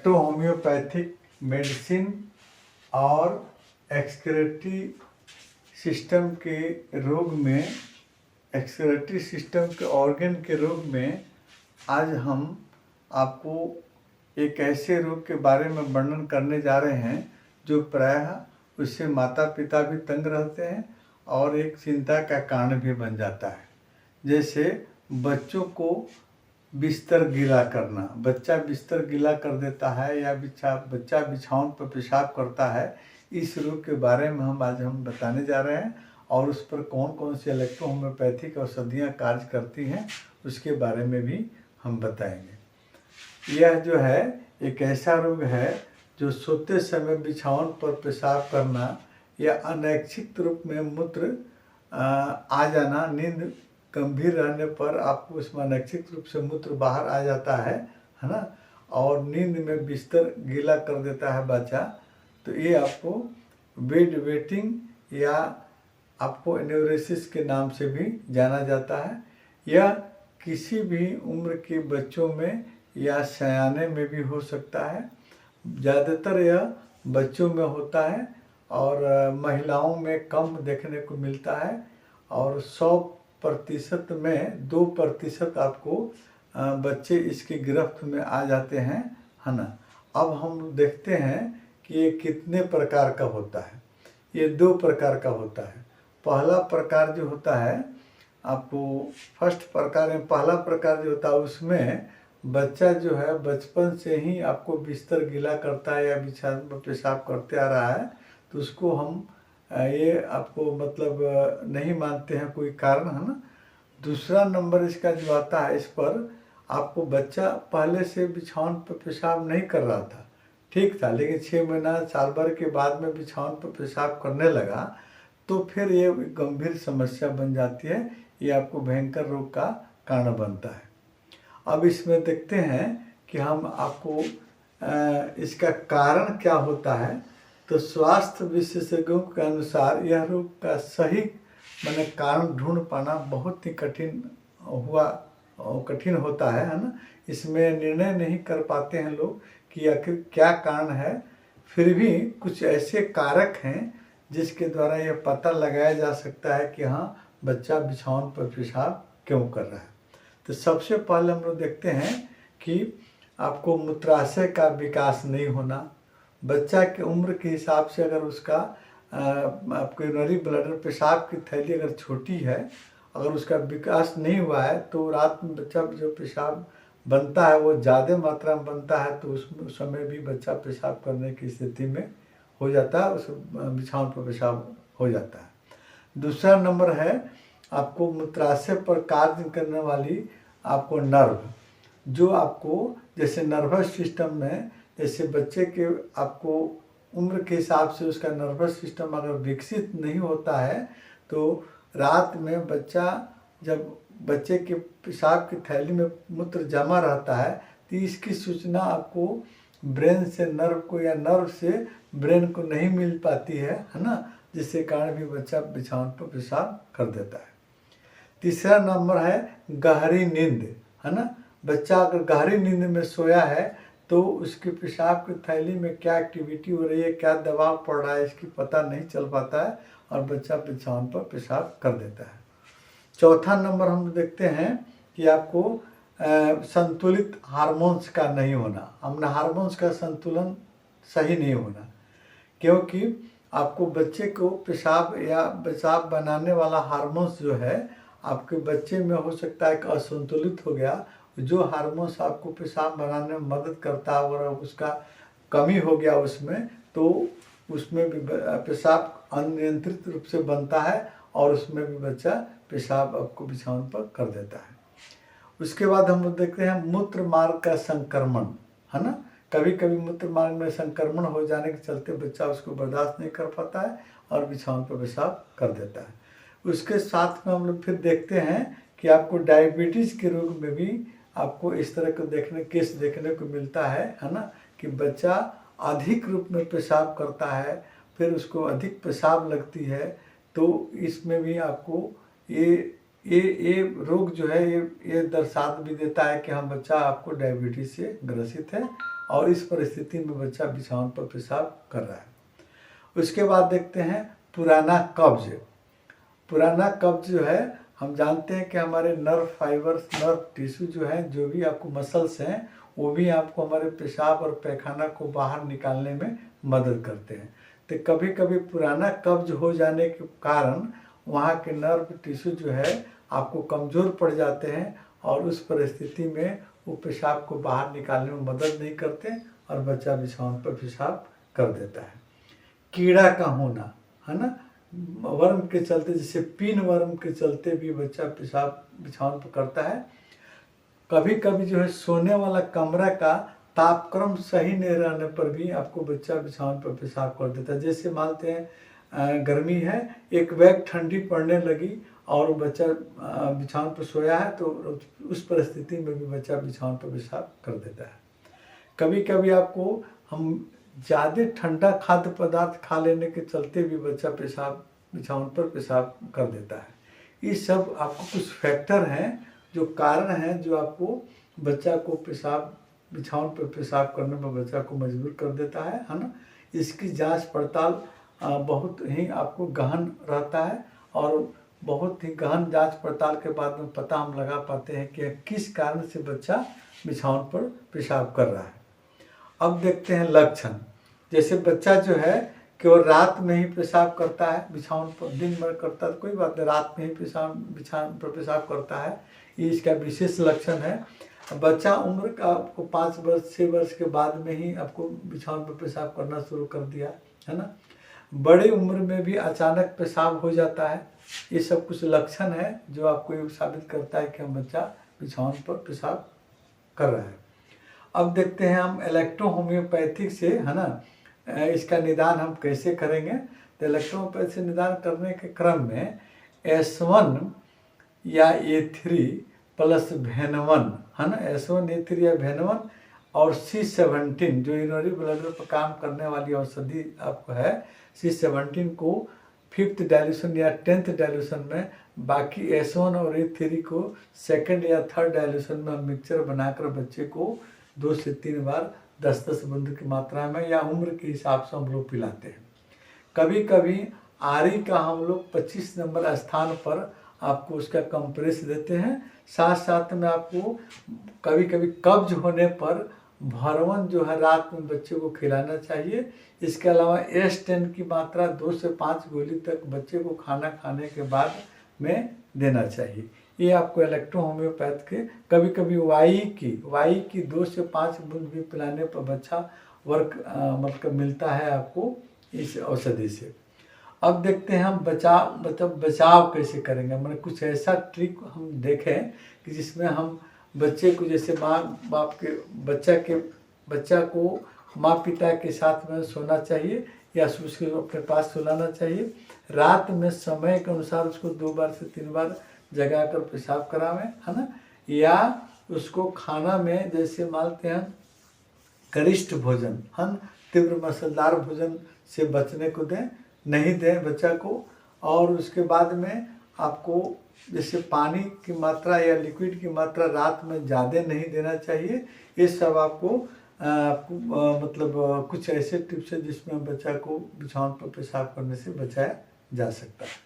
Electro homeopathic medicine और excretory system के रोग में, एक्सक्रीटरी सिस्टम के ऑर्गन के रोग में आज हम आपको एक ऐसे रोग के बारे में वर्णन करने जा रहे हैं जो प्रायः उससे माता पिता भी तंग रहते हैं और एक चिंता का कारण भी बन जाता है। जैसे बच्चों को बिस्तर गीला करना, बच्चा बिस्तर गीला कर देता है या बच्चा बिछावन पर पेशाब करता है। इस रोग के बारे में आज हम बताने जा रहे हैं और उस पर कौन कौन सी इलेक्ट्रो होम्योपैथिक औषधियाँ कार्य करती हैं उसके बारे में भी हम बताएंगे। यह जो है एक ऐसा रोग है जो सोते समय बिछावन पर पेशाब करना या अनैच्छिक रूप में मूत्र आ जाना, नींद गंभीर रहने पर आपको उसमें अनैच्छिक रूप से मूत्र बाहर आ जाता है ना, और नींद में बिस्तर गीला कर देता है बच्चा, तो ये आपको बेड वेटिंग या आपको एन्यूरेसिस के नाम से भी जाना जाता है। यह किसी भी उम्र के बच्चों में या सयाने में भी हो सकता है। ज़्यादातर यह बच्चों में होता है और महिलाओं में कम देखने को मिलता है और 100% में 2% आपको बच्चे इसकी गिरफ्त में आ जाते हैं, है ना। अब हम देखते हैं कि ये कितने प्रकार का होता है। ये 2 प्रकार का होता है। पहला प्रकार जो होता है आपको पहला प्रकार जो होता है उसमें बच्चा जो है बचपन से ही आपको बिस्तर गीला करता है या बिछावन पर पेशाब करते आ रहा है, तो उसको हम ये आपको मतलब नहीं मानते हैं कोई कारण, है ना। दूसरा नंबर इसका जो आता है, इस पर आपको बच्चा पहले से बिछावन पर पेशाब नहीं कर रहा था, ठीक था, लेकिन 6 महीना साल भर के बाद में बिछावन पर पेशाब करने लगा, तो फिर ये गंभीर समस्या बन जाती है। ये आपको भयंकर रोग का कारण बनता है। अब इसमें देखते हैं कि हम आपको इसका कारण क्या होता है। तो स्वास्थ्य विशेषज्ञों के अनुसार यह रोग का सही कारण ढूंढ पाना बहुत ही कठिन होता है ना। इसमें निर्णय नहीं कर पाते हैं लोग कि आखिर क्या कारण है। फिर भी कुछ ऐसे कारक हैं जिसके द्वारा यह पता लगाया जा सकता है कि हाँ, बच्चा बिछावन पर पेशाब क्यों कर रहा है। तो सबसे पहले हम लोग देखते हैं कि आपको मूत्राशय का विकास नहीं होना। बच्चा के उम्र के हिसाब से अगर उसका आपको यूरिनरी ब्लैडर, पेशाब की थैली अगर छोटी है, अगर उसका विकास नहीं हुआ है, तो रात में बच्चा जो पेशाब बनता है वो ज़्यादा मात्रा में बनता है, तो उस समय भी बच्चा पेशाब करने की स्थिति में हो जाता है, उस बिछावन पर पेशाब हो जाता है। दूसरा नंबर है आपको मूत्राशय पर कार्य करने वाली आपको नर्व, जो आपको जैसे नर्वस सिस्टम में, जैसे बच्चे के आपको उम्र के हिसाब से उसका नर्वस सिस्टम अगर विकसित नहीं होता है, तो रात में जब बच्चे के पेशाब की थैली में मूत्र जमा रहता है, तो इसकी सूचना आपको ब्रेन से नर्व को या नर्व से ब्रेन को नहीं मिल पाती है ना, जिसके कारण भी बच्चा बिछावन पर पेशाब कर देता है। तीसरा नंबर है गहरी नींद, है ना। बच्चा अगर गहरी नींद में सोया है तो उसके पेशाब की थैली में क्या एक्टिविटी हो रही है, क्या दबाव पड़ रहा है, इसकी पता नहीं चल पाता है और बच्चा बिछावन पर पेशाब कर देता है। चौथा नंबर हम देखते हैं कि आपको संतुलित हार्मोन्स का नहीं होना, हमने हार्मोन्स का संतुलन सही नहीं होना, क्योंकि आपको बच्चे को पेशाब बनाने वाला हार्मोन्स जो है आपके बच्चे में हो सकता है कि असंतुलित हो गया। जो हार्मोन्स आपको पेशाब बनाने में मदद करता है और उसका कमी हो गया उसमें, तो उसमें भी पेशाब अनियंत्रित रूप से बनता है और उसमें भी बच्चा पेशाब आपको बिछावन पर कर देता है। उसके बाद हम देखते हैं मूत्र मार्ग का संक्रमण, है ना। कभी कभी मूत्र मार्ग में संक्रमण हो जाने के चलते बच्चा उसको बर्दाश्त नहीं कर पाता है और बिछावन पर पेशाब कर देता है। उसके साथ में हम लोग फिर देखते हैं कि आपको डायबिटीज़ के रोग में भी आपको इस तरह के केस देखने को मिलता है ना, कि बच्चा अधिक रूप में पेशाब करता है, फिर उसको अधिक पेशाब लगती है, तो इसमें भी आपको ये रोग जो है ये दर्शा भी देता है कि हाँ, बच्चा आपको डायबिटीज़ से ग्रसित है और इस परिस्थिति में बच्चा बिछावन पर पेशाब कर रहा है। उसके बाद देखते हैं पुराना कब्ज। पुराना कब्ज जो है, हम जानते हैं कि हमारे नर्व फाइबर्स, नर्व टिश्यू जो है, जो भी आपको मसल्स हैं, वो भी आपको हमारे पेशाब और पैखाना को बाहर निकालने में मदद करते हैं। तो कभी कभी पुराना कब्ज हो जाने के कारण वहाँ के नर्व टिश्यू जो है आपको कमज़ोर पड़ जाते हैं और उस परिस्थिति में वो पेशाब को बाहर निकालने में मदद नहीं करते और बच्चा बिछावन पर पेशाब कर देता है। कीड़ा का होना, है ना, वर्म के चलते, जैसे पिन वर्म के चलते भी बच्चा पेशाब बिछावन पर करता है। कभी कभी जो है सोने वाला कमरा का तापक्रम सही नहीं रहने पर भी आपको बच्चा बिछावन पर पेशाब कर देता है। जैसे मानते हैं गर्मी है, एक बैग ठंडी पड़ने लगी और बच्चा बिछावन पर सोया है, तो उस परिस्थिति में भी बच्चा बिछावन पर पेशाब कर देता है। कभी कभी आपको हम ज़्यादा ठंडा खाद्य पदार्थ खा लेने के चलते भी बच्चा पेशाब बिछावन पर पेशाब कर देता है। ये सब आपको कुछ फैक्टर हैं, जो कारण हैं, जो आपको बच्चा को पेशाब बिछावन पर पेशाब करने में बच्चा को मजबूर कर देता है ना। इसकी जांच पड़ताल बहुत ही आपको गहन रहता है और बहुत ही गहन जांच पड़ताल के बाद में पता हम लगा पाते हैं कि किस कारण से बच्चा बिछावन पर पेशाब कर रहा है। अब देखते हैं लक्षण। जैसे बच्चा जो है केवल रात में ही पेशाब करता है, बिछावन पर दिन भर करता है तो कोई बात नहीं, रात में ही बिछावन पर पेशाब करता है, ये इसका विशेष लक्षण है। बच्चा उम्र का आपको 5 वर्ष 6 वर्ष के बाद में ही आपको बिछावन पर पेशाब करना शुरू कर दिया, है ना। बड़ी उम्र में भी अचानक पेशाब हो जाता है। ये सब कुछ लक्षण है जो आपको ये साबित करता है कि हम बच्चा बिछावन पर पेशाब कर रहा है। अब देखते हैं हम इलेक्ट्रो होम्योपैथिक से, है ना, इसका निदान हम कैसे करेंगे। तो इलेक्ट्रो होम्योपैथी से निदान करने के क्रम में S1 या A3 प्लस भेनवन, है ना, S1 A3 या भेनवन और C17 जो यूरिनरी ब्लडर पर काम करने वाली औषधि आपको है, C17 को 5th डाइल्यूशन या 10th डाइल्यूशन में, बाकी S1 और A3 को 2nd या 3rd डाइल्यूशन में हम मिक्सचर बनाकर बच्चे को 2 से 3 बार 10-10 बूंद की मात्रा में या उम्र के हिसाब से हम लोग पिलाते हैं। कभी कभी आरी का हम लोग 25 नंबर स्थान पर आपको उसका कंप्रेस देते हैं। साथ साथ में आपको कभी कभी कब्ज होने पर भरवन जो है रात में बच्चे को खिलाना चाहिए। इसके अलावा S10 की मात्रा 2 से 5 गोली तक बच्चे को खाना खाने के बाद में देना चाहिए। ये आपको इलेक्ट्रो होम्योपैथ के कभी कभी वाई की 2 से 5 बूंद भी पिलाने पर बच्चा मतलब मिलता है आपको इस औषधि से। अब देखते हैं हम बचाव कैसे करेंगे। मतलब कुछ ऐसा ट्रिक हम देखें कि जिसमें हम बच्चे को, जैसे माँ बाप के बच्चा को माँ पिता के साथ में सोना चाहिए या उसको अपने पास सुलाना चाहिए। रात में समय के अनुसार उसको 2 बार से 3 बार जगा कर पेशाब करावें, है ना। या उसको खाना में जैसे मानते हैं गरिष्ठ भोजन, है ना, तीव्र मसालेदार भोजन से बचने को नहीं दें बच्चा को। और उसके बाद में आपको जैसे पानी की मात्रा या लिक्विड की मात्रा रात में ज़्यादा नहीं देना चाहिए। ये सब आपको मतलब कुछ ऐसे टिप्स है जिसमें बच्चा को बिछावन पर पेशाब करने से बचाया जा सकता है।